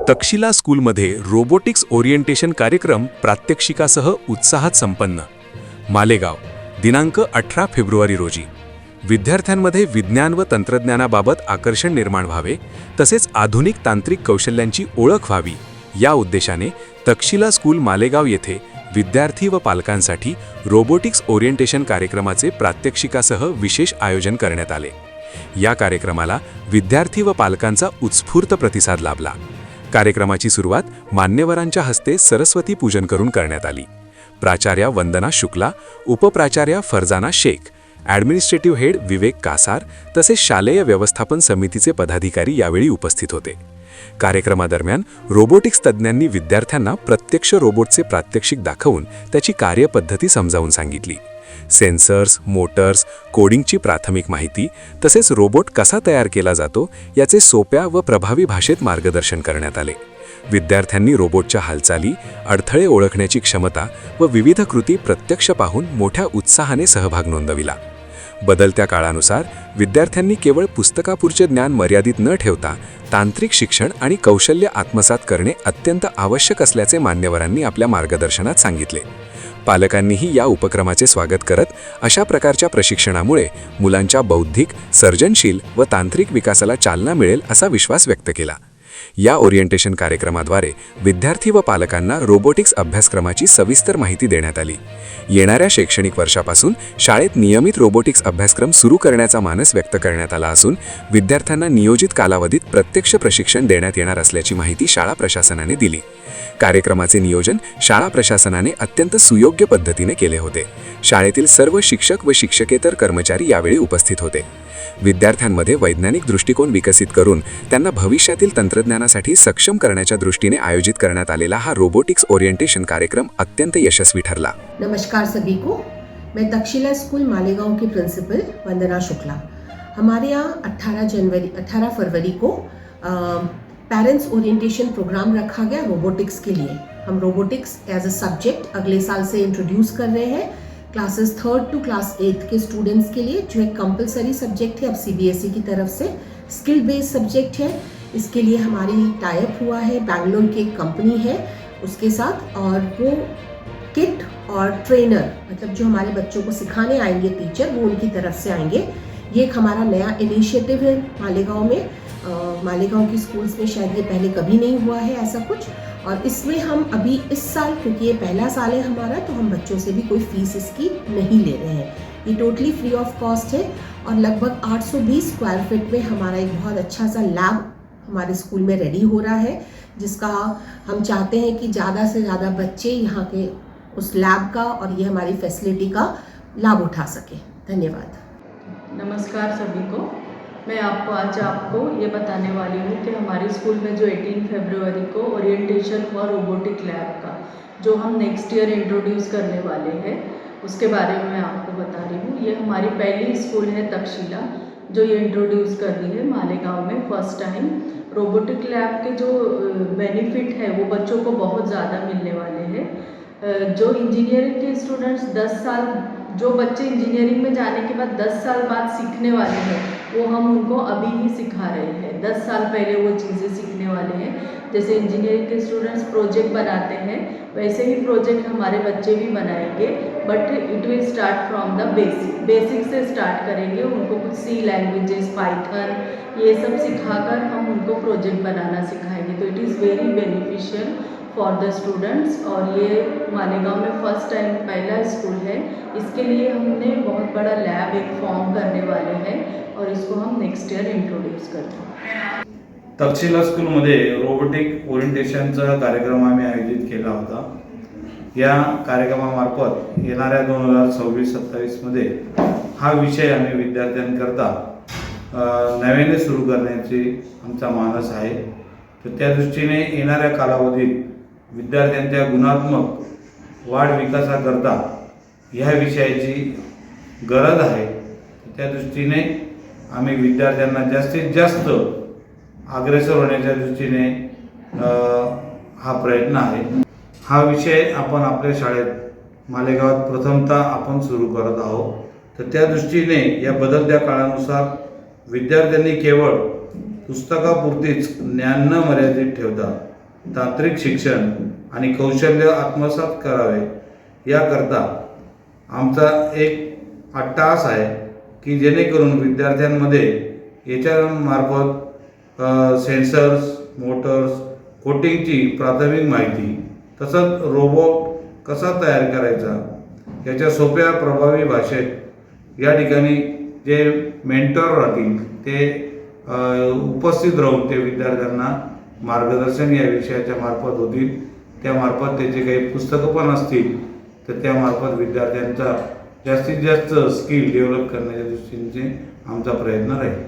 तक्षशिला स्कूलमध्ये robotics orientation कार्यक्रम प्रात्यक्षिकासह उत्साहात संपन्न. मालेगाव, दिनांक 18 फेब्रुवारी रोजी. विद्यार्थ्यांमध्ये विज्ञान व तंत्रज्ञानाबाबत आकर्षण निर्माण व्हावे, तसेच आधुनिक तांत्रिक कौशल्यांची ओळख व्हावी या उद्देशाने तक्षशिला स्कूल मालेगाव येथे विद्यार्थी व पालकांसाठी रोबोटिक्स ओरिएंटेशन कार्यक्रमाचे प्रात्यक्षिकासह विशेष आयोजन करण्यात आले. या कार्यक्रमाला विद्यार्थी व पालकांचा उत्स्फूर्त प्रतिसाद लाभला. कार्यक्रमाची सुरुवात मान्यवरांच्या हस्ते सरस्वती पूजन करून करण्यात आली. प्राचार्या वंदना शुक्ला, उपप्राचार्या फरजाना शेख, ॲडमिनिस्ट्रेटिव्ह हेड विवेक कासार तसेच शालेय व्यवस्थापन समितीचे पदाधिकारी यावेळी उपस्थित होते. कार्यक्रमादरम्यान रोबोटिक्स तज्ज्ञांनी विद्यार्थ्यांना प्रत्यक्ष रोबोटचे प्रात्यक्षिक दाखवून त्याची कार्यपद्धती समजावून सांगितली. सेन्सर्स, मोटर्स, कोडिंगची प्राथमिक माहिती तसेच रोबोट कसा तयार केला जातो याचे सोप्या व प्रभावी भाषेत मार्गदर्शन करण्यात आले. विद्यार्थ्यांनी रोबोटच्या हालचाली, अडथळे ओळखण्याची क्षमता व विविध कृती प्रत्यक्ष पाहून मोठ्या उत्साहाने सहभाग नोंदविला. बदलत्या काळानुसार विद्यार्थ्यांनी केवळ पुस्तकापुरचे ज्ञान मर्यादित न ठेवता तांत्रिक शिक्षण आणि कौशल्य आत्मसात करणे अत्यंत आवश्यक असल्याचे मान्यवरांनी आपल्या मार्गदर्शनात सांगितले. पालकांनीही या उपक्रमाचे स्वागत करत अशा प्रकारच्या प्रशिक्षणामुळे मुलांच्या बौद्धिक, सर्जनशील व तांत्रिक विकासाला चालना मिळेल असा विश्वास व्यक्त केला. या ओरिएंटेशन कार्यक्रमाद्वारे विद्यार्थी व पालकांना रोबोटिक्स अभ्यासक्रमाची सविस्तर माहिती देण्यात आली. येणाऱ्या शैक्षणिक वर्षापासून शाळेत नियमित रोबोटिक्स अभ्यासक्रम सुरू करण्याचा मानस व्यक्त करण्यात आला असून विद्यार्थ्यांना नियोजित कालावधीत प्रत्यक्ष प्रशिक्षण देण्यात येणार असल्याची माहिती शाळा प्रशासनाने दिली. कार्यक्रमाचे नियोजन शाळा प्रशासनाने अत्यंत सुयोग्य पद्धतीने केले होते. शाळेतील सर्व शिक्षक व शिक्षकेतर कर्मचारी यावेळी उपस्थित होते. विद्यार्थ्यांमध्ये वैज्ञानिक दृष्टिकोन विकसित करून त्यांना भविष्यातील तंत्रज्ञानासाठी सक्षम करण्याच्या दृष्टीने आयोजित करण्यात आलेला हा रोबोटिक्स ओरिएंटेशन कार्यक्रम अत्यंत यशस्वी ठरला. नमस्कार सभी को, मैं तक्षशिला स्कूल मालेगांव की प्रिंसिपल वंदना शुक्ला. हमारे यहाँ 18 फरवरी को पेरेंट्स ओरिएंटेशन प्रोग्राम रखा गया रोबोटिक्स के लिए. हम रोबोटिक्स एज अ सब्जेक्ट अगले साल से इंट्रोड्यूस कर रहे हैं classes 3rd to class 8th के स्टूडेंट्स के लिए, जो एक कंपलसरी सब्जेक्ट है अब CBSE की तरफ से, स्किल बेस्ड सब्जेक्ट है. इसके लिए हमारी टाइप हुआ है बैंगलोर की एक कंपनी है उसके साथ, और वो किट और ट्रेनर मतलब जो हमारे बच्चों को सिखाने आएंगे टीचर, वो उनकी तरफ से आएंगे. ये एक हमारा नया इनिशिएटिव है मालेगांव में. मालेगांव की स्कूल्स में शायद ये पहले कभी नहीं हुआ है ऐसा कुछ, और इसमें हम अभी इस साल, क्योंकि ये पहला साल है हमारा, तो हम बच्चों से भी कोई फीस इसकी नहीं ले रहे हैं. ये टोटली फ्री ऑफ कॉस्ट है और लगभग 820 स्क्वायर फीट में हमारा एक बहुत अच्छा सा लैब हमारे स्कूल में रेडी हो रहा है, जिसका हम चाहते हैं कि ज़्यादा से ज़्यादा बच्चे यहाँ के उस लैब का और ये हमारी फैसिलिटी का लाभ उठा सके. धन्यवाद. नमस्कार सभी को. मैं आज आपको ये बताने वाली हूँ कि हमारे स्कूल में जो 18 फरवरी को ओरिएंटेशन हुआ रोबोटिक लैब का, जो हम नेक्स्ट ईयर इंट्रोड्यूस करने वाले हैं, उसके बारे में मैं आपको बता रही हूँ. ये हमारी पहली स्कूल है तक्षशिला जो ये इंट्रोड्यूस कर रही है मालेगांव में फर्स्ट टाइम. रोबोटिक लैब के जो बेनिफिट है वो बच्चों को बहुत ज़्यादा मिलने वाले हैं. जो इंजीनियरिंग के स्टूडेंट्स 10 साल, जो बच्चे इंजीनियरिंग में जाने के बाद 10 साल बाद सीखने वाले हैं, वो हम उनको अभी ही सिखा रहे हैं. 10 साल पहले वो चीज़ें सीखने वाले हैं. जैसे इंजीनियरिंग के स्टूडेंट्स प्रोजेक्ट बनाते हैं, वैसे ही प्रोजेक्ट हमारे बच्चे भी बनाएंगे, but it will start from the basic say start करेंगे. उनको कुछ C लैंग्वेजेस, पाइथन, ये सब सिखाकर हम उनको प्रोजेक्ट बनाना सिखाएंगे. तो it is very beneficial for the students. और ये मालेगांव में फर्स्ट टाइम पहला स्कूल है. इसके लिए हमने बहुत बड़ा लैब एक फॉर्म करने वाले हैं और इसको हम नेक्स्ट ईयर इंट्रोड्यूस करते हैं. तक्षशिला स्कूलमध्ये रोबोटिक ओरिएंटेशनचा कार्यक्रम आम्ही आयोजित केला होता. या कार्यक्रमामार्फत येणाऱ्या 2026-27 मध्ये हा विषय आम्ही विद्यार्थ्यांकरता नव्याने सुरू करण्याची आमचा मानस आहे. तर त्या दृष्टीने येणाऱ्या कालावधीत विद्यार्थ्यांच्या गुणात्मक वाढ विकासाकरता ह्या विषयाची गरज आहे. त्या दृष्टीने आम्ही विद्यार्थ्यांना जास्तीत जास्त अग्रेसर होण्याच्या दृष्टीने हा प्रयत्न आहे. हा विषय आपण आपल्या शाळेत मालेगावात प्रथमतः आपण सुरू करत आहोत. तर त्या दृष्टीने या बदलत्या काळानुसार विद्यार्थ्यांनी केवळ पुस्तकापुरतीच ज्ञान न मर्यादित ठेवता तांत्रिक शिक्षण आणि कौशल्य आत्मसात करावे याकरता आमचा एक अट्टाहास आहे की जेणेकरून विद्यार्थ्यांमध्ये याच्यामार्फत सेन्सर्स, मोटर्स, कोटिंगची प्राथमिक माहिती, तसंच रोबोट कसा तयार करायचा याच्या सोप्या प्रभावी भाषेत या ठिकाणी जे मेंटर राहतील ते उपस्थित राहून ते विद्यार्थ्यांना मार्गदर्शन या विषयाच्या मार्फत होतील. त्यामार्फत त्याचे काही पुस्तकं पण असतील तर त्यामार्फत विद्यार्थ्यांचा जास्तीत जास्त स्किल डेव्हलप करण्याच्या दृष्टीने आमचा प्रयत्न राहील.